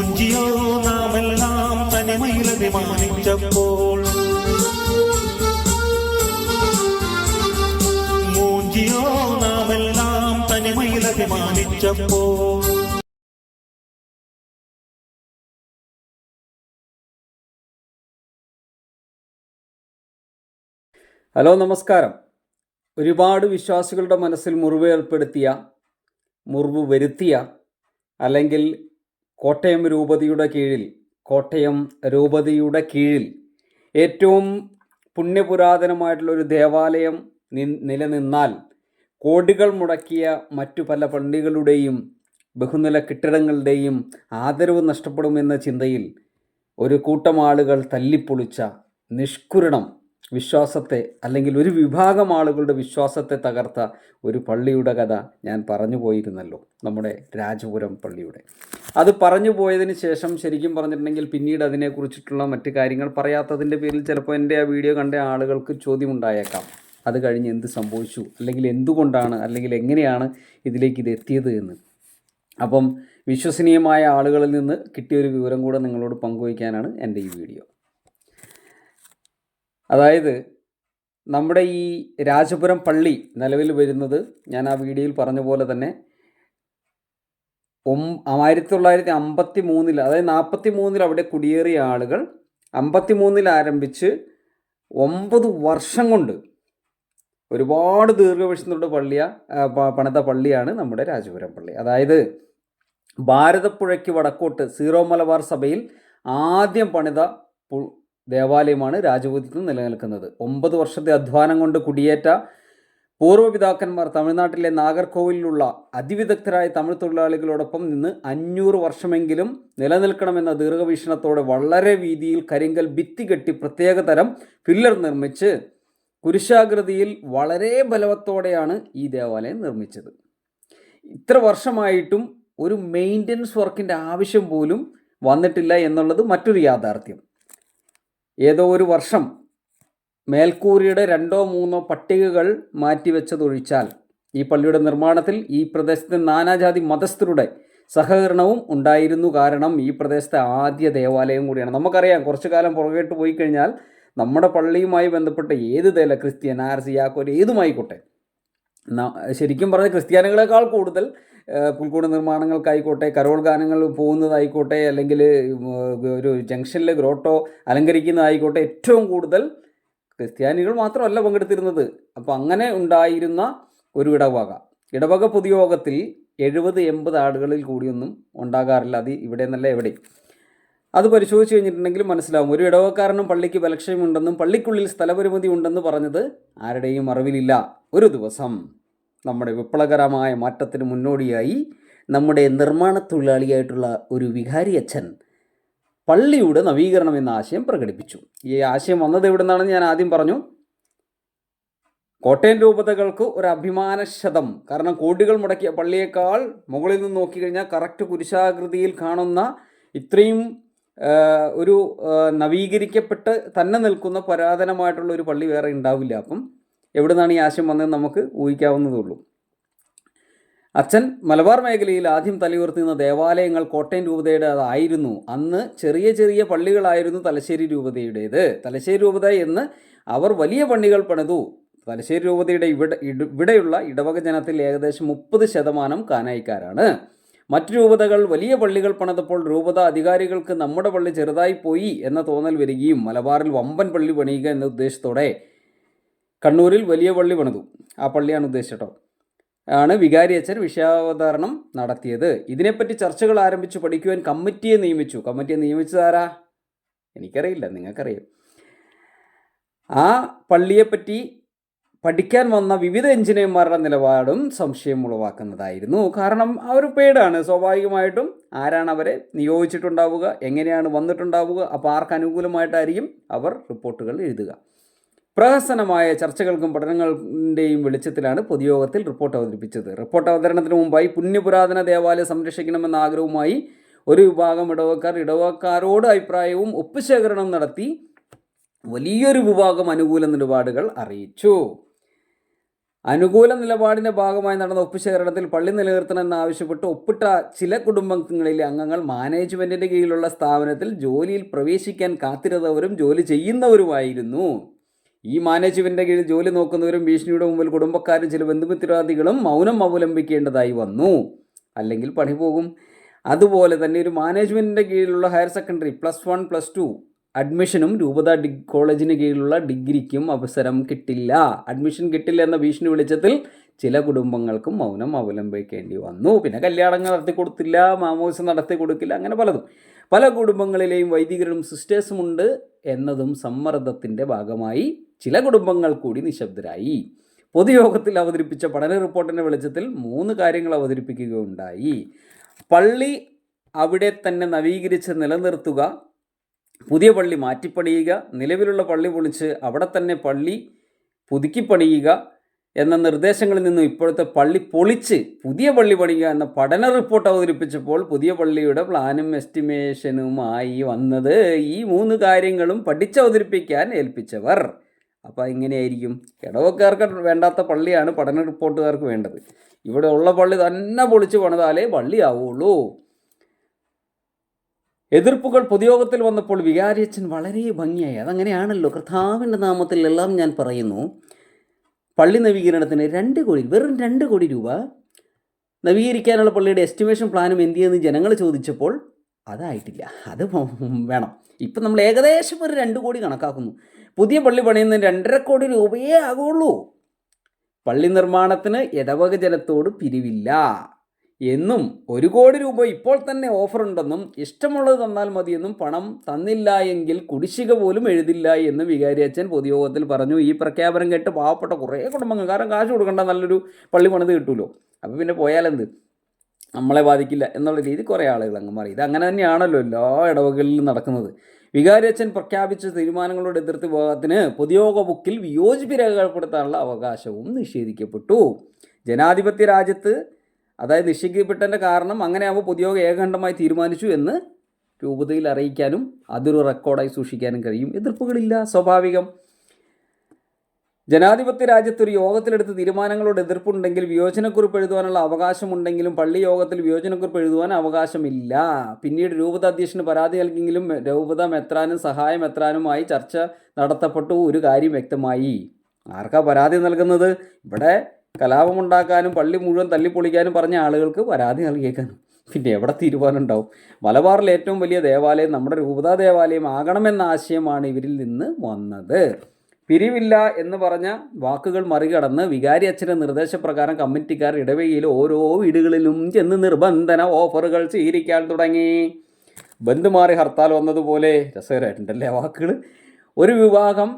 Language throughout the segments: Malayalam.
മൂഞ്ചിയോ നാമെല്ലാം തനിമയിലഭിമാനിച്ചപ്പോൾ, മൂഞ്ചിയോ നാമെല്ലാം തനിമയിലഭിമാനിച്ചപ്പോൾ. ഹലോ, നമസ്കാരം. ഒരുപാട് വിശ്വാസികളുടെ മനസ്സിൽ മുറിവ് വരുത്തിയ അല്ലെങ്കിൽ കോട്ടയം രൂപതയുടെ കീഴിൽ ഏറ്റവും പുണ്യപുരാതനമായിട്ടുള്ളൊരു ദേവാലയം നിലനിന്നാൽ കോടികൾ മുടക്കിയ മറ്റു പല പള്ളികളുടെയും ബഹുനില കെട്ടിടങ്ങളുടെയും ആദരവ് നഷ്ടപ്പെടുമെന്ന ചിന്തയിൽ ഒരു കൂട്ടം ആളുകൾ തല്ലിപ്പൊളിച്ച നിഷ്കുരണം വിശ്വാസത്തെ, അല്ലെങ്കിൽ ഒരു വിഭാഗം ആളുകളുടെ വിശ്വാസത്തെ തകർത്ത ഒരു പള്ളിയുടെ കഥ ഞാൻ പറഞ്ഞു പോയിരുന്നല്ലോ, നമ്മുടെ രാജപുരം പള്ളിയുടെ. അത് പറഞ്ഞു പോയതിന് ശേഷം ശരിക്കും പറഞ്ഞിട്ടുണ്ടെങ്കിൽ പിന്നീട് അതിനെക്കുറിച്ചിട്ടുള്ള മറ്റു കാര്യങ്ങൾ പറയാത്തതിൻ്റെ പേരിൽ ചിലപ്പോൾ എൻ്റെ ആ വീഡിയോ കണ്ട ആളുകൾക്ക് ചോദ്യമുണ്ടായേക്കാം, അത് കഴിഞ്ഞ് എന്ത് സംഭവിച്ചു, അല്ലെങ്കിൽ എന്തുകൊണ്ടാണ്, അല്ലെങ്കിൽ എങ്ങനെയാണ് ഇതിലേക്ക് ഇത് എത്തിയത് എന്ന്. അപ്പം വിശ്വസനീയമായ ആളുകളിൽ നിന്ന് കിട്ടിയൊരു വിവരം കൂടെ നിങ്ങളോട് പങ്കുവയ്ക്കാനാണ് എൻ്റെ ഈ വീഡിയോ. അതായത് നമ്മുടെ ഈ രാജപുരം പള്ളി നിലവിൽ വരുന്നത്, ഞാൻ ആ വീഡിയോയിൽ പറഞ്ഞ പോലെ തന്നെ 1953, അതായത് 43 അവിടെ കുടിയേറിയ ആളുകൾ 53 ആരംഭിച്ച് 9 വർഷം കൊണ്ട് ഒരുപാട് ദീർഘവീക്ഷണത്തോടെ പണിത പള്ളിയാണ് നമ്മുടെ രാജപുരം പള്ളി. അതായത് ഭാരതപ്പുഴയ്ക്ക് വടക്കോട്ട് സീറോ മലബാർ സഭയിൽ ആദ്യം പണിത ദേവാലയമാണ് രാജപുരത്തിൽ നിലനിൽക്കുന്നത്. 9 വർഷത്തെ അധ്വാനം കൊണ്ട് കുടിയേറ്റ പൂർവ്വപിതാക്കന്മാർ തമിഴ്നാട്ടിലെ നാഗർകോവിലുള്ള അതിവിദഗ്ധരായ തമിഴ് തൊഴിലാളികളോടൊപ്പം നിന്ന് 500 വർഷമെങ്കിലും നിലനിൽക്കണമെന്ന ദീർഘവീക്ഷണത്തോടെ വളരെ വീതിയിൽ കരിങ്കൽ ഭിത്തി കെട്ടി പ്രത്യേക തരം പില്ലർ നിർമ്മിച്ച് കുരിശാകൃതിയിൽ വളരെ ബലവത്തോടെയാണ് ഈ ദേവാലയം നിർമ്മിച്ചത്. ഇത്ര വർഷമായിട്ടും ഒരു മെയിൻ്റനൻസ് വർക്കിൻ്റെ ആവശ്യം പോലും വന്നിട്ടില്ല എന്നുള്ളത് മറ്റൊരു യാഥാർത്ഥ്യം. ഏതോ ഒരു വർഷം മേൽക്കൂരയുടെ 2-3 പട്ടികകൾ മാറ്റിവെച്ചതൊഴിച്ചാൽ ഈ പള്ളിയുടെ നിർമ്മാണത്തിൽ ഈ പ്രദേശത്തെ നാനാജാതി മതസ്ഥരുടെ സഹകരണവും ഉണ്ടായിരുന്നു. കാരണം ഈ പ്രദേശത്തെ ആദ്യ ദേവാലയം കൂടിയാണ്. നമുക്കറിയാം, കുറച്ചു കാലം പുറകോട്ട് പോയി കഴിഞ്ഞാൽ നമ്മുടെ പള്ളിയുമായി ബന്ധപ്പെട്ട ഏത് ക്രിസ്ത്യൻ, ആർസി, യാക്കോൽ ഏതുമായിക്കോട്ടെ, ശരിക്കും പറഞ്ഞ ക്രിസ്ത്യാനികളെക്കാൾ കൂടുതൽ പുൽക്കൂട് നിർമ്മാണങ്ങൾക്കായിക്കോട്ടെ, കരോൾ ഗാനങ്ങൾ പോകുന്നതായിക്കോട്ടെ, അല്ലെങ്കിൽ ഒരു ജംഗ്ഷനിൽ ഗ്രോട്ടോ അലങ്കരിക്കുന്നതായിക്കോട്ടെ, ഏറ്റവും കൂടുതൽ ക്രിസ്ത്യാനികൾ മാത്രമല്ല പങ്കെടുത്തിരുന്നത്. അപ്പോൾ അങ്ങനെ ഉണ്ടായിരുന്ന ഒരു ഇടവക പൊതുയോഗത്തിൽ 70-80 ആളുകളിൽ കൂടിയൊന്നും ഉണ്ടാകാറില്ല. അത് ഇവിടെ നിന്നല്ല എവിടെയും. അത് പരിശോധിച്ച് കഴിഞ്ഞിട്ടുണ്ടെങ്കിൽ മനസ്സിലാവും. ഒരു ഇടവക്കാരനും പള്ളിക്ക് ബലക്ഷയമുണ്ടെന്നും പള്ളിക്കുള്ളിൽ സ്ഥലപരിമിതി ഉണ്ടെന്ന് പറഞ്ഞത് ആരുടെയും അറിവിലില്ല. ഒരു ദിവസം നമ്മുടെ വിപ്ലവകരമായ മാറ്റത്തിന് മുന്നോടിയായി നമ്മുടെ നിർമ്മാണ തൊഴിലാളിയായിട്ടുള്ള ഒരു വികാരി അച്ഛൻ പള്ളിയുടെ നവീകരണം എന്ന ആശയം പ്രകടിപ്പിച്ചു. ഈ ആശയം വന്നത് എവിടെ നിന്നാണെന്ന് ഞാൻ ആദ്യം പറഞ്ഞു. കോട്ടയം രൂപതകൾക്ക് ഒരു അഭിമാനക്ഷതം. കാരണം കോടികൾ മുടക്കിയ പള്ളിയേക്കാൾ മുകളിൽ നിന്ന് നോക്കിക്കഴിഞ്ഞാൽ കറക്റ്റ് കുരിശാകൃതിയിൽ കാണുന്ന ഇത്രയും ഒരു നവീകരിക്കപ്പെട്ട് തന്നെ നിൽക്കുന്ന പുരാതനമായിട്ടുള്ള ഒരു പള്ളി വേറെ ഉണ്ടാവില്ല. അപ്പം എവിടെ നിന്നാണ് ഈ ആശയം വന്നതെന്ന് നമുക്ക് ഊഹിക്കാവുന്നതേ ഉള്ളൂ. അച്ഛൻ മലബാർ മേഖലയിൽ ആദ്യം തലയുയർത്തുന്ന ദേവാലയങ്ങൾ കോട്ടയം രൂപതയുടേതായിരുന്നു. അന്ന് ചെറിയ ചെറിയ പള്ളികളായിരുന്നു തലശ്ശേരി രൂപതയുടേത്. തലശ്ശേരി രൂപത എന്ന് അവർ വലിയ പള്ളികൾ പണിതു. തലശ്ശേരി രൂപതയുടെ ഇവിടെയുള്ള ഇടവക ജനത്തിൽ ഏകദേശം 30% കാനായിക്കാരാണ്. മറ്റു രൂപതകൾ വലിയ പള്ളികൾ പണിതപ്പോൾ രൂപത അധികാരികൾക്ക് നമ്മുടെ പള്ളി ചെറുതായി പോയി എന്ന തോന്നൽ വരികയും മലബാറിൽ വമ്പൻ പള്ളി പണിയുക എന്ന ഉദ്ദേശത്തോടെ കണ്ണൂരിൽ വലിയ പള്ളി പണിതു. ആ പള്ളിയാണ് ഉദ്ദേശിച്ചോ ആണ് വികാരി അച്ഛൻ വിഷയാവതരണം നടത്തിയത്. ഇതിനെപ്പറ്റി ചർച്ചകൾ ആരംഭിച്ചു പഠിക്കുവാൻ കമ്മിറ്റിയെ നിയമിച്ചതാരാ? എനിക്കറിയില്ല, നിങ്ങൾക്കറിയാം. ആ പള്ളിയെപ്പറ്റി പഠിക്കാൻ വന്ന വിവിധ എഞ്ചിനീയർമാരുടെ നിലപാടും സംശയം ഉളവാക്കുന്നതായിരുന്നു. കാരണം അവർ പേടാണ്. സ്വാഭാവികമായിട്ടും ആരാണ് അവരെ നിയോഗിച്ചിട്ടുണ്ടാവുക, എങ്ങനെയാണ് വന്നിട്ടുണ്ടാവുക, അപ്പോൾ ആർക്ക് അനുകൂലമായിട്ടായിരിക്കും അവർ റിപ്പോർട്ടുകൾ എഴുതുക. പ്രഹസനമായ ചർച്ചകൾക്കും പഠനങ്ങളുടെയും വെളിച്ചത്തിലാണ് പൊതുയോഗത്തിൽ റിപ്പോർട്ട് അവതരിപ്പിച്ചത്. റിപ്പോർട്ട് അവതരണത്തിന് മുമ്പായി പുണ്യപുരാതന ദേവാലയം സംരക്ഷിക്കണമെന്ന ആഗ്രഹവുമായി ഒരു വിഭാഗം ഇടവക്കാരോട് അഭിപ്രായവും ഒപ്പുശേഖരണം നടത്തി വലിയൊരു വിഭാഗം അനുകൂല നിലപാടുകൾ അറിയിച്ചു. അനുകൂല നിലപാടിൻ്റെ ഭാഗമായി നടന്ന ഒപ്പുശേഖരണത്തിൽ പള്ളി നിലനിർത്തണമെന്നാവശ്യപ്പെട്ട് ഒപ്പിട്ട ചില കുടുംബങ്ങളിലെ അംഗങ്ങൾ മാനേജ്മെൻറ്റിൻ്റെ കീഴിലുള്ള സ്ഥാപനത്തിൽ ജോലിയിൽ പ്രവേശിക്കാൻ കാത്തിരുന്നവരും ജോലി ചെയ്യുന്നവരുമായിരുന്നു. ഈ മാനേജ്മെൻറ്റിൻ്റെ കീഴിൽ ജോലി നോക്കുന്നവരും ഭീഷണിയുടെ മുമ്പിൽ കുടുംബക്കാരും ചില ബന്ധുമിത്രാദികളും മൗനം അവലംബിക്കേണ്ടതായി വന്നു, അല്ലെങ്കിൽ പണി പോകും. അതുപോലെ തന്നെ ഒരു മാനേജ്മെൻറ്റിൻ്റെ കീഴിലുള്ള ഹയർ സെക്കൻഡറി +1 +2 അഡ്മിഷനും രൂപത കോളേജിന് കീഴിലുള്ള ഡിഗ്രിക്കും അവസരം കിട്ടില്ല. അഡ്മിഷൻ കിട്ടില്ല എന്ന ഭീഷണി വെളിച്ചത്തിൽ ചില കുടുംബങ്ങൾക്കും മൗനം അവലംബിക്കേണ്ടി വന്നു. പിന്നെ കല്യാണങ്ങൾ നടത്തി കൊടുത്തില്ല, മാമോദിസം നടത്തി കൊടുക്കില്ല, അങ്ങനെ പലതും. പല കുടുംബങ്ങളിലെയും വൈദികരും സിസ്റ്റേഴ്സും ഉണ്ട് എന്നതും സമ്മർദ്ദത്തിൻ്റെ ഭാഗമായി ചില കുടുംബങ്ങൾ കൂടി നിശബ്ദരായി. പൊതുയോഗത്തിൽ അവതരിപ്പിച്ച പഠന റിപ്പോർട്ടിൻ്റെ വെളിച്ചത്തിൽ 3 കാര്യങ്ങൾ അവതരിപ്പിക്കുകയുണ്ടായി. പള്ളി അവിടെ തന്നെ നവീകരിച്ച് നിലനിർത്തുക, പുതിയ പള്ളി മാറ്റിപ്പണിയുക, നിലവിലുള്ള പള്ളി പൊളിച്ച് അവിടെ തന്നെ പള്ളി പുതുക്കിപ്പണിയുക എന്ന നിർദ്ദേശങ്ങളിൽ നിന്നും ഇപ്പോഴത്തെ പള്ളി പൊളിച്ച് പുതിയ പള്ളി പണിയുക എന്ന പഠന റിപ്പോർട്ട് അവതരിപ്പിച്ചപ്പോൾ പുതിയ പള്ളിയുടെ പ്ലാനും എസ്റ്റിമേഷനുമായി വന്നത് ഈ 3 കാര്യങ്ങളും പഠിച്ചവതരിപ്പിക്കാൻ ഏൽപ്പിച്ചവർ. അപ്പോൾ ഇങ്ങനെയായിരിക്കും. ഇടവക്കാർക്ക് വേണ്ടാത്ത പള്ളിയാണ് പഠന റിപ്പോർട്ടുകാർക്ക് വേണ്ടത്. ഇവിടെ ഉള്ള പള്ളി തന്നെ പൊളിച്ച് പണിതാലേ പള്ളിയാവുള്ളൂ. എതിർപ്പുകൾ പൊതുയോഗത്തിൽ വന്നപ്പോൾ വികാരിയച്ഛൻ വളരെ ഭംഗിയായി, അതങ്ങനെയാണല്ലോ, കർത്താവിൻ്റെ നാമത്തിൽ എല്ലാം ഞാൻ പറയുന്നു, പള്ളി നവീകരണത്തിന് 2 കോടി, വെറും 2 കോടി രൂപ നവീകരിക്കാനുള്ള പള്ളിയുടെ എസ്റ്റിമേഷൻ പ്ലാനും എന്ത് ചെയ്യുമെന്ന് ജനങ്ങൾ ചോദിച്ചപ്പോൾ അതായിട്ടില്ല, അത് വേണം. ഇപ്പം നമ്മൾ ഏകദേശം ഒരു 2 കോടി കണക്കാക്കുന്നു. പുതിയ പള്ളി പണിയുന്നതിന് 2.5 കോടി രൂപയേ ആകുള്ളൂ. പള്ളി നിർമ്മാണത്തിന് ഇടവക ജനത്തോട് പിരിവില്ല എന്നും 1 കോടി രൂപ ഇപ്പോൾ തന്നെ ഓഫറുണ്ടെന്നും ഇഷ്ടമുള്ളത് തന്നാൽ മതിയെന്നും പണം തന്നില്ല എങ്കിൽ കുടിശ്ശിക പോലും എഴുതില്ല എന്ന് വികാരിയച്ഛൻ പൊതുയോഗത്തിൽ പറഞ്ഞു. ഈ പ്രഖ്യാപനം കേട്ട് പാവപ്പെട്ട കുറേ കുടുംബങ്ങൾ, കാരണം കാശ് കൊടുക്കേണ്ട, നല്ലൊരു പള്ളി പണിത് കിട്ടുമല്ലോ, അപ്പോൾ പിന്നെ പോയാലെന്ത്, നമ്മളെ ബാധിക്കില്ല എന്നുള്ള രീതി കുറേ ആളുകൾ അങ്ങ് മാറി. ഇത് അങ്ങനെ തന്നെയാണല്ലോ എല്ലാ ഇടവകളിലും നടക്കുന്നത്. വികാരിയച്ഛൻ പ്രഖ്യാപിച്ച തീരുമാനങ്ങളോട് എതിർത്ത് വിഭാഗത്തിന് പൊതുയോഗ ബുക്കിൽ വിയോജിപ്പ് രേഖപ്പെടുത്താനുള്ള അവകാശവും നിഷേധിക്കപ്പെട്ടു. ജനാധിപത്യ രാജ്യത്ത് അതായത് നിശ്ചയിക്കപ്പെട്ടതിൻ്റെ കാരണം അങ്ങനെയാകുമ്പോൾ പൊതുയോഗം ഏകകണ്ഠമായി തീരുമാനിച്ചു എന്ന് രൂപതയിൽ അറിയിക്കാനും അതൊരു റെക്കോർഡായി സൂക്ഷിക്കാനും കഴിയും. എതിർപ്പുകളില്ല, സ്വാഭാവികം. ജനാധിപത്യ രാജ്യത്തൊരു യോഗത്തിലെടുത്ത് തീരുമാനങ്ങളോട് എതിർപ്പുണ്ടെങ്കിൽ വിയോജനക്കുറിപ്പ് എഴുതുവാനുള്ള അവകാശമുണ്ടെങ്കിലും പള്ളി യോഗത്തിൽ വിയോജനക്കുറിപ്പ് എഴുതുവാൻ അവകാശമില്ല. പിന്നീട് രൂപത അധ്യക്ഷന് പരാതി നൽകിയെങ്കിലും രൂപത മെത്രാനും സഹായ മെത്രാനുമായി ചർച്ച നടത്തപ്പെട്ടു. ഒരു കാര്യം വ്യക്തമായി. ആർക്കാ പരാതി നൽകുന്നത്? ഇവിടെ കലാപമുണ്ടാക്കാനും പള്ളി മുഴുവൻ തല്ലിപ്പൊളിക്കാനും പറഞ്ഞ ആളുകൾക്ക് പരാതി നൽകിയേക്കാനും. പിന്നെ എവിടെ തീരുമാനം ഉണ്ടാവും? മലബാറിലെ ഏറ്റവും വലിയ ദേവാലയം നമ്മുടെ രൂപതാ ദേവാലയം ആകണമെന്ന ആശയമാണ് ഇവരിൽ നിന്ന് വന്നത്. പിരിവില്ല എന്ന് പറഞ്ഞ വാക്കുകൾ മറികടന്ന് വികാരി അച്ഛൻ്റെ നിർദ്ദേശപ്രകാരം കമ്മിറ്റിക്കാർ ഇടവകയിൽ ഓരോ വീടുകളിലും ചെന്ന് നിർബന്ധന ഓഫറുകൾ സ്വീകരിക്കാൻ തുടങ്ങി. ബന്ധുമാറി ഹർത്താൽ വന്നതുപോലെ. രസകരമായിട്ടുണ്ടല്ലേ വാക്കുകൾ. ഒരു വിഭാഗം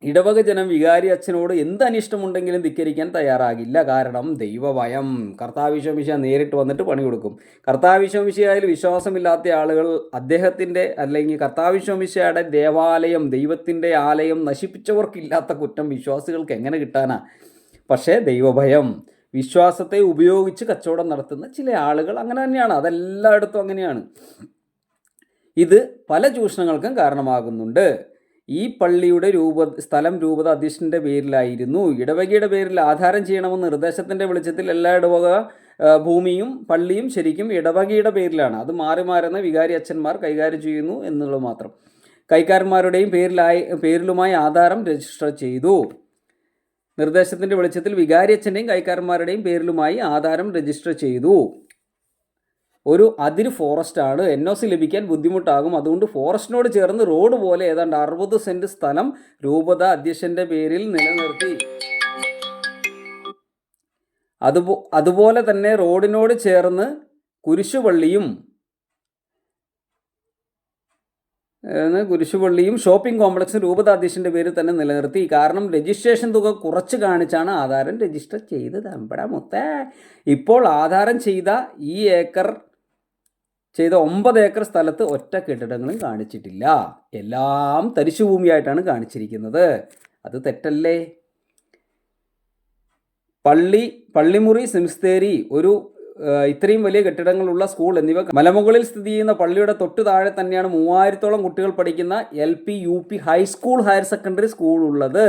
ഇടവക ജനം വികാരി അച്ഛനോട് എന്ത് അനിഷ്ടമുണ്ടെങ്കിലും ധിക്കരിക്കാൻ തയ്യാറാകില്ല. കാരണം ദൈവഭയം. കർത്താവിശ്വമിശ നേരിട്ട് വന്നിട്ട് പണി കൊടുക്കും. കർത്താവിശ്വമിശയിൽ വിശ്വാസമില്ലാത്ത ആളുകൾ അദ്ദേഹത്തിൻ്റെ അല്ലെങ്കിൽ കർത്താവിശ്വമിശയുടെ ദേവാലയം, ദൈവത്തിൻ്റെ ആലയം നശിപ്പിച്ചവർക്കില്ലാത്ത കുറ്റം വിശ്വാസികൾക്ക് എങ്ങനെ കിട്ടാനാ? പക്ഷേ ദൈവഭയം, വിശ്വാസത്തെ ഉപയോഗിച്ച് കച്ചവടം നടത്തുന്ന ചില ആളുകൾ അങ്ങനെ തന്നെയാണ്. അതെല്ലായിടത്തും അങ്ങനെയാണ്. ഇത് പല ചൂഷണങ്ങൾക്കും കാരണമാകുന്നുണ്ട്. ഈ പള്ളിയുടെ സ്ഥലം രൂപത അധ്യക്ഷൻ്റെ പേരിലായിരുന്നു. ഇടവകയുടെ പേരിൽ ആധാരം ചെയ്യണമെന്ന നിർദ്ദേശത്തിൻ്റെ വെളിച്ചത്തിൽ എല്ലാ ഇടവക ഭൂമിയും പള്ളിയും ശരിക്കും ഇടവകയുടെ പേരിലാണ്. അത് മാറി മാറുന്ന വികാരി അച്ഛന്മാർ കൈകാര്യം ചെയ്യുന്നു എന്നുള്ളത് മാത്രം. കൈക്കാരന്മാരുടെയും പേരിലുമായി ആധാരം രജിസ്റ്റർ ചെയ്തു. നിർദ്ദേശത്തിൻ്റെ വെളിച്ചത്തിൽ വികാരി അച്ഛൻ്റെയും കൈക്കാരന്മാരുടെയും പേരിലുമായി ആധാരം രജിസ്റ്റർ ചെയ്തു. ഒരു അതിര് ഫോറസ്റ്റാണ്. NOC ലഭിക്കാൻ ബുദ്ധിമുട്ടാകും. അതുകൊണ്ട് ഫോറസ്റ്റിനോട് ചേർന്ന് റോഡ് പോലെ ഏതാണ്ട് 60 സെൻറ്റ് സ്ഥലം രൂപത അധ്യക്ഷൻ്റെ പേരിൽ നിലനിർത്തി. അതുപോലെ തന്നെ റോഡിനോട് ചേർന്ന് കുരിശുപള്ളിയും ഷോപ്പിംഗ് കോംപ്ലക്സും രൂപത അധ്യക്ഷൻ്റെ പേരിൽ തന്നെ നിലനിർത്തി. കാരണം രജിസ്ട്രേഷൻ തുക കുറച്ച് കാണിച്ചാണ് ആധാരം രജിസ്റ്റർ ചെയ്തത്. അമ്പട മൊത്തേ ഇപ്പോൾ ആധാരം ചെയ്ത 9 ഏക്കർ സ്ഥലത്ത് ഒറ്റ കെട്ടിടങ്ങളും കാണിച്ചിട്ടില്ല. എല്ലാം തരിശുഭൂമിയായിട്ടാണ് കാണിച്ചിരിക്കുന്നത്. അത് തെറ്റല്ലേ? പള്ളിമുറി സെമിത്തേരി ഒരു ഇത്രയും വലിയ കെട്ടിടങ്ങളുള്ള സ്കൂൾ എന്നിവ മലമുകളിൽ സ്ഥിതി ചെയ്യുന്ന പള്ളിയുടെ തൊട്ട് താഴെ തന്നെയാണ് 3000-ഓളം കുട്ടികൾ പഠിക്കുന്ന LP UP high school higher secondary school ഉള്ളത്.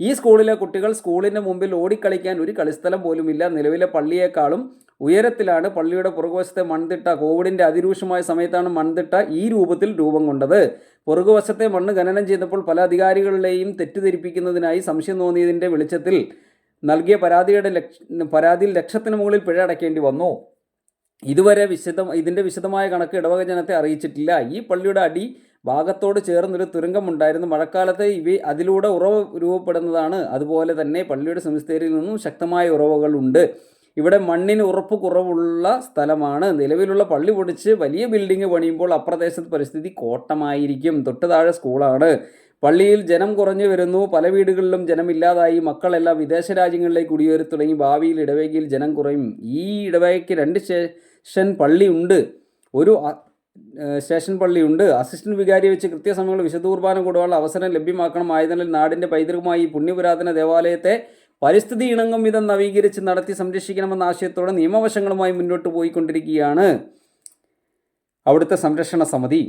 ഈ സ്കൂളിലെ കുട്ടികൾ സ്കൂളിൻ്റെ മുമ്പിൽ ഓടിക്കളിക്കാൻ ഒരു കളിസ്ഥലം പോലുമില്ല. നിലവിലെ പള്ളിയേക്കാളും ഉയരത്തിലാണ് പള്ളിയുടെ പുറകുവശത്തെ മൺതിട്ട. കോവിഡിൻ്റെ അതിരൂക്ഷമായ സമയത്താണ് മൺതിട്ട ഈ രൂപത്തിൽ രൂപം കൊണ്ടത്. പുറകുവശത്തെ മണ്ണ് ഖനനം ചെയ്തപ്പോൾ പല അധികാരികളുടെയും തെറ്റിദ്ധരിപ്പിക്കുന്നതിനായി സംശയം തോന്നിയതിൻ്റെ വെളിച്ചത്തിൽ നൽകിയ പരാതിയിൽ ലക്ഷത്തിന് മുകളിൽ പിഴ അടയ്ക്കേണ്ടി വന്നു. ഇതുവരെ ഇതിൻ്റെ വിശദമായ കണക്ക് ഇടവക ജനത്തെ അറിയിച്ചിട്ടില്ല. ഈ പള്ളിയുടെ അടി ഭാഗത്തോട് ചേർന്നൊരു തുരങ്കമുണ്ടായിരുന്നു. മഴക്കാലത്ത് അതിലൂടെ ഉറവ് രൂപപ്പെടുന്നതാണ്. അതുപോലെ തന്നെ പള്ളിയുടെ സെമിത്തേരിയിൽ നിന്നും ശക്തമായ ഉറവുകളുണ്ട്. ഇവിടെ മണ്ണിന് ഉറപ്പ് കുറവുള്ള സ്ഥലമാണ്. നിലവിലുള്ള പള്ളി പൊടിച്ച് വലിയ ബിൽഡിംഗ് പണിയുമ്പോൾ അപ്രദേശത്ത് പരിസ്ഥിതി കോട്ടമായിരിക്കും. തൊട്ട് താഴെ സ്കൂളാണ്. പള്ളിയിൽ ജനം കുറഞ്ഞു വരുന്നു. പല വീടുകളിലും ജനമില്ലാതായി. മക്കളെല്ലാം വിദേശ രാജ്യങ്ങളിലേക്ക് കുടിയേറി തുടങ്ങി. ഭാവിയിൽ ഇടവകയിൽ ജനം കുറയും. ഈ ഇടവകയ്ക്ക് 2 സ്റ്റേഷൻ പള്ളിയുണ്ട്. അസിസ്റ്റന്റ് വികാരിയെ വെച്ച് കൃത്യസമയങ്ങളിൽ വിശുദ്ധ കുർബാന കൂടുവാനുള്ള അവസരം ലഭ്യമാക്കണം. ആയതിനാൽ നാടിൻ്റെ പൈതൃകമായി ഈ പുണ്യപുരാതന ദേവാലയത്തെ പരിസ്ഥിതി ഇണങ്ങും വിധം നവീകരിച്ച് നടത്തി സംരക്ഷിക്കണമെന്ന ആശയത്തോടെ നിയമവശങ്ങളുമായി മുന്നോട്ട് പോയിക്കൊണ്ടിരിക്കുകയാണ് അവിടുത്തെ സംരക്ഷണ സമിതി.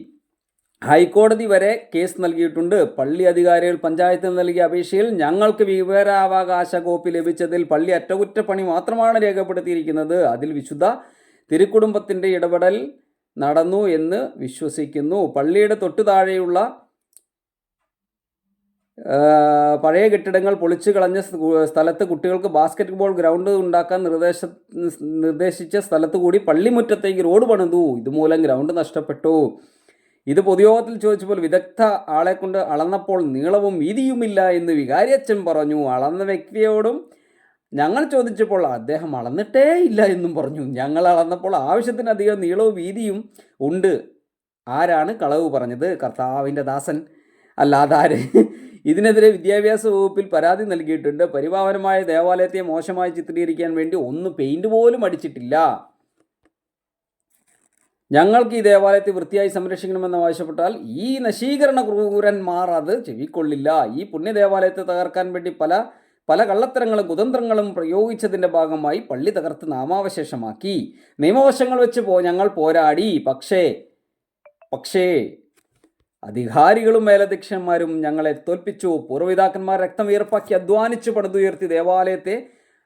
ഹൈക്കോടതി വരെ കേസ് നൽകിയിട്ടുണ്ട്. പള്ളി അധികാരികൾ പഞ്ചായത്തിന് നൽകിയ അപേക്ഷയിൽ ഞങ്ങൾക്ക് വിവരാവകാശ കോപ്പി ലഭിച്ചതിൽ പള്ളി അറ്റകുറ്റപ്പണി മാത്രമാണ് രേഖപ്പെടുത്തിയിരിക്കുന്നത്. അതിൽ വിശുദ്ധ തിരുക്കുടുംബത്തിൻ്റെ ഇടപെടൽ നടന്നു എന്ന് വിശ്വസിക്കുന്നു. പള്ളിയുടെ തൊട്ടു താഴെയുള്ള പഴയ കെട്ടിടങ്ങൾ പൊളിച്ചു കളഞ്ഞ സ്ഥലത്ത് കുട്ടികൾക്ക് ബാസ്കറ്റ് ബോൾ ഗ്രൗണ്ട് ഉണ്ടാക്കാൻ നിർദ്ദേശിച്ച സ്ഥലത്ത് കൂടി പള്ളിമുറ്റത്തേക്ക് റോഡ് പണിതു. ഇതുമൂലം ഗ്രൗണ്ട് നഷ്ടപ്പെട്ടു. ഇത് പൊതുയോഗത്തിൽ ചോദിച്ചപ്പോൾ വിദഗ്ധ ആളെ കൊണ്ട് അളന്നപ്പോൾ നീളവും വീതിയുമില്ല എന്ന് വികാരിയച്ഛൻ പറഞ്ഞു. അളന്ന വ്യക്തിയോടും ഞങ്ങൾ ചോദിച്ചപ്പോൾ അദ്ദേഹം അളന്നിട്ടേ ഇല്ല എന്നും പറഞ്ഞു. ഞങ്ങൾ അളന്നപ്പോൾ ആവശ്യത്തിനധികം നീളവും വീതിയും ഉണ്ട്. ആരാണ് കളവ് പറഞ്ഞത്? കർത്താവിൻ്റെ ദാസൻ, അല്ലാതാര്? ഇതിനെതിരെ വിദ്യാഭ്യാസ വകുപ്പിൽ പരാതി നൽകിയിട്ടുണ്ട്. പരിപാവനമായ ദേവാലയത്തെ മോശമായി ചിത്രീകരിക്കാൻ വേണ്ടി ഒന്ന് പെയിന്റ് പോലും അടിച്ചിട്ടില്ല. ഞങ്ങൾക്ക് ഈ ദേവാലയത്തെ വൃത്തിയായി സംരക്ഷിക്കണമെന്ന് ആവശ്യപ്പെട്ടാൽ ഈ നശീകരണ ക്രൂരന്മാർ അത് ചെവിക്കൊള്ളില്ല. ഈ പുണ്യ ദേവാലയത്തെ തകർക്കാൻ വേണ്ടി പല കള്ളത്തരങ്ങളും കുതന്ത്രങ്ങളും പ്രയോഗിച്ചതിൻ്റെ ഭാഗമായി പള്ളി തകർത്ത് നാമാവശേഷമാക്കി. നിയമവശങ്ങൾ വെച്ച് ഞങ്ങൾ പോരാടി. പക്ഷേ അധികാരികളും മേലധ്യക്ഷന്മാരും ഞങ്ങളെ തോൽപ്പിച്ചു. പൂർവ്വപിതാക്കന്മാർ രക്തം വീർപ്പാക്കി അധ്വാനിച്ച് പണിതുയർത്തി ദേവാലയത്തെ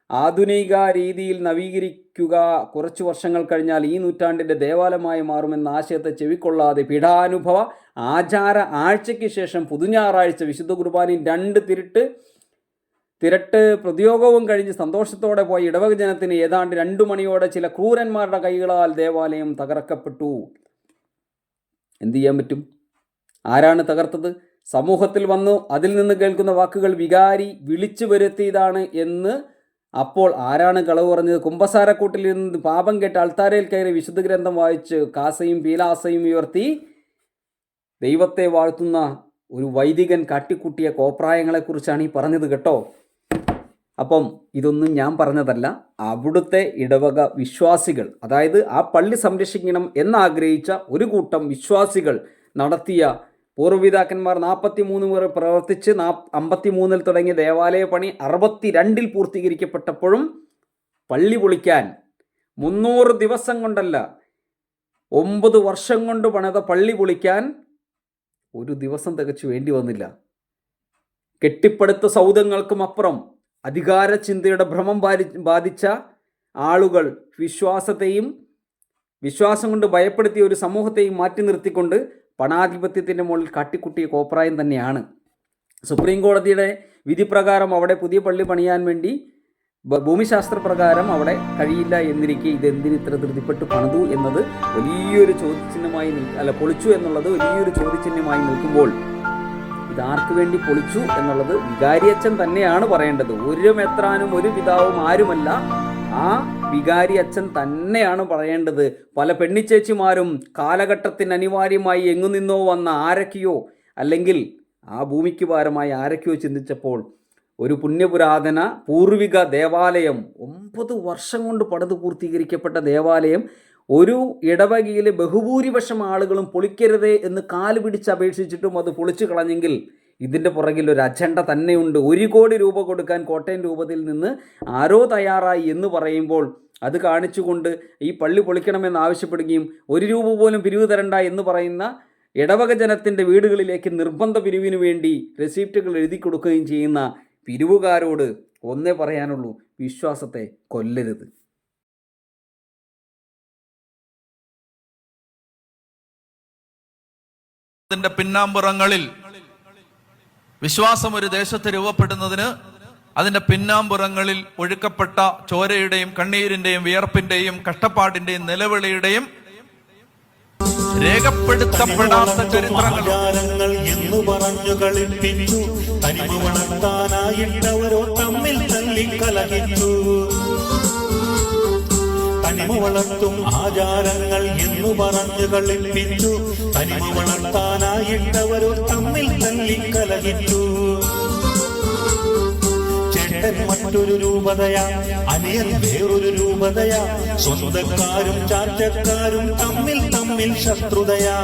ആധുനിക രീതിയിൽ നവീകരിക്കുക കുറച്ചു വർഷങ്ങൾ കഴിഞ്ഞാൽ ഈ നൂറ്റാണ്ടിൻ്റെ ദേവാലയമായി മാറുമെന്ന ആശയത്തെ ചെവിക്കൊള്ളാതെ പീഠാനുഭവ ആചാര ആഴ്ചയ്ക്ക് ശേഷം പുതുഞാറാഴ്ച വിശുദ്ധ കുർബാനയും 2 തിരട്ട് പ്രതിയോഗവും കഴിഞ്ഞ് സന്തോഷത്തോടെ പോയ ഇടവക ജനത്തിന് ഏതാണ്ട് 2 മണിയോടെ ചില ക്രൂരന്മാരുടെ കൈകളാൽ ദേവാലയം തകർക്കപ്പെട്ടു. എന്തു ചെയ്യാൻ പറ്റും? ആരാണ് തകർത്തത്? സമൂഹത്തിൽ വന്നു അതിൽ നിന്ന് കേൾക്കുന്ന വാക്കുകൾ വികാരി വിളിച്ചു വരുത്തിയതാണ് എന്ന്. അപ്പോൾ ആരാണ് കളവ് പറഞ്ഞത്? കുമ്പസാരക്കൂട്ടിൽ നിന്ന് പാപം കേട്ട് അൾത്താരയിൽ കയറി വിശുദ്ധ ഗ്രന്ഥം വായിച്ച് കാസയും പീലാസയും ഉയർത്തി ദൈവത്തെ വാഴ്ത്തുന്ന ഒരു വൈദികൻ കാട്ടിക്കൂട്ടിയ കോപ്രായങ്ങളെക്കുറിച്ചാണ് ഈ പറഞ്ഞത് കേട്ടോ. അപ്പം ഇതൊന്നും ഞാൻ പറഞ്ഞതല്ല. അവിടുത്തെ ഇടവക വിശ്വാസികൾ, അതായത് ആ പള്ളി സംരക്ഷിക്കണം എന്നാഗ്രഹിച്ച ഒരു കൂട്ടം വിശ്വാസികൾ നടത്തിയ പൂർവ്വപിതാക്കന്മാർ 43 മുறை പ്രവർത്തിച്ച് 53 തുടങ്ങിയ ദേവാലയ പണി 62 പൂർത്തീകരിക്കപ്പെട്ടപ്പോഴും പള്ളി പൊളിക്കാൻ 300 ദിവസം കൊണ്ടല്ല 9 വർഷം കൊണ്ട് പണിത പള്ളി പൊളിക്കാൻ ഒരു ദിവസം തികച്ചു വേണ്ടി വന്നില്ല. കെട്ടിപ്പടുത്ത സൗധങ്ങൾക്കും അപ്പുറം അധികാര ചിന്തയുടെ ഭ്രമം ബാധിച്ച ആളുകൾ വിശ്വാസം കൊണ്ട് ഭയപ്പെടുത്തിയ ഒരു സമൂഹത്തെയും മാറ്റി നിർത്തിക്കൊണ്ട് പണാധിപത്യത്തിൻ്റെ മുകളിൽ കാട്ടിക്കുട്ടിയ കോപ്രായം തന്നെയാണ്. സുപ്രീം കോടതിയുടെ വിധി പ്രകാരം അവിടെ പുതിയ പള്ളി പണിയാൻ വേണ്ടി ഭൂമിശാസ്ത്രപ്രകാരം അവിടെ കഴിയില്ല എന്നിരിക്കെ ഇതെന്തിന് ഇത്ര ധൃതിപ്പെട്ട് പണിതു എന്നത് വലിയൊരു ചോദ്യചിഹ്നമായി പൊളിച്ചു എന്നുള്ളത് വലിയൊരു ചോദ്യചിഹ്നമായി നിൽക്കുമ്പോൾ ഇതാർക്ക് വേണ്ടി പൊളിച്ചു എന്നുള്ളത് വികാരിയച്ഛൻ തന്നെയാണ് പറയേണ്ടത്. ഒരു മെത്രാനും ഒരു പിതാവും ആരുമല്ല, ആ വികാരി അച്ഛൻ തന്നെയാണ് പറയേണ്ടത്. പല പെണ്ണിച്ചേച്ചിമാരും കാലഘട്ടത്തിന് അനിവാര്യമായി എങ്ങുനിന്നോ വന്ന ആരൊക്കെയോ അല്ലെങ്കിൽ ആ ഭൂമിക്ക് ഭാരമായി ആരൊക്കെയോ ചിന്തിച്ചപ്പോൾ ഒരു പുണ്യപുരാതന പൂർവിക ദേവാലയം 9 വർഷം കൊണ്ട് പണിത് പൂർത്തീകരിക്കപ്പെട്ട ദേവാലയം ഒരു ഇടവകയിലെ ബഹുഭൂരിപക്ഷം ആളുകളും പൊളിക്കരുതേ എന്ന് കാല് പിടിച്ച് അപേക്ഷിച്ചിട്ടും അത് പൊളിച്ചു കളഞ്ഞെങ്കിൽ ഇതിൻ്റെ പുറകിൽ ഒരു അജണ്ട തന്നെയുണ്ട്. 1 കോടി രൂപ കൊടുക്കാൻ കോട്ടയം രൂപതയിൽ നിന്ന് ആരോ തയ്യാറായി എന്ന് പറയുമ്പോൾ അത് കാണിച്ചുകൊണ്ട് ഈ പള്ളി പൊളിക്കണമെന്ന് ആവശ്യപ്പെടുകയും 1 രൂപ പോലും പിരിവ് തരണ്ട എന്ന് പറയുന്ന ഇടവക ജനത്തിൻ്റെ വീടുകളിലേക്ക് നിർബന്ധ പിരിവിന് വേണ്ടി റെസിപ്റ്റുകൾ എഴുതി കൊടുക്കുകയും ചെയ്യുന്ന പിരിവുകാരോട് ഒന്നേ പറയാനുള്ളൂ: വിശ്വാസത്തെ കൊല്ലരുത്. പിന്നാമ്പുറങ്ങളിൽ വിശ്വാസം ഒരു ദേശത്ത് രൂപപ്പെടുന്നതിന് അതിന്റെ പിന്നാമ്പുറങ്ങളിൽ ഒഴുക്കപ്പെട്ട ചോരയുടെയും കണ്ണീരിന്റെയും വിയർപ്പിന്റെയും കഷ്ടപ്പാടിന്റെയും നിലവിളിയുടെയും രേഖപ്പെടുത്തപ്പെടാത്ത ചരിത്രങ്ങൾ എന്നു പറഞ്ഞു കളിപ്പിച്ചു. തനിമ വളർത്താനായിട്ടവരോ തമ്മിൽ തല്ലിക്കലഹിച്ചു. തനിമ വളർത്തും ആചാരങ്ങൾ എന്നു പറഞ്ഞു കളിപ്പിച്ചു. തനിമ വളർത്താനായിട്ടവരോ തമ്മിൽ തല്ലിക്കലഹിച്ചു. ചേട്ടൻ മറ്റൊരു രൂപതയാ, അനിയൻ വേറൊരു രൂപതയാ. സ്വന്തക്കാരും ചാറ്റക്കാരും തമ്മിൽ ശത്രുതയാ.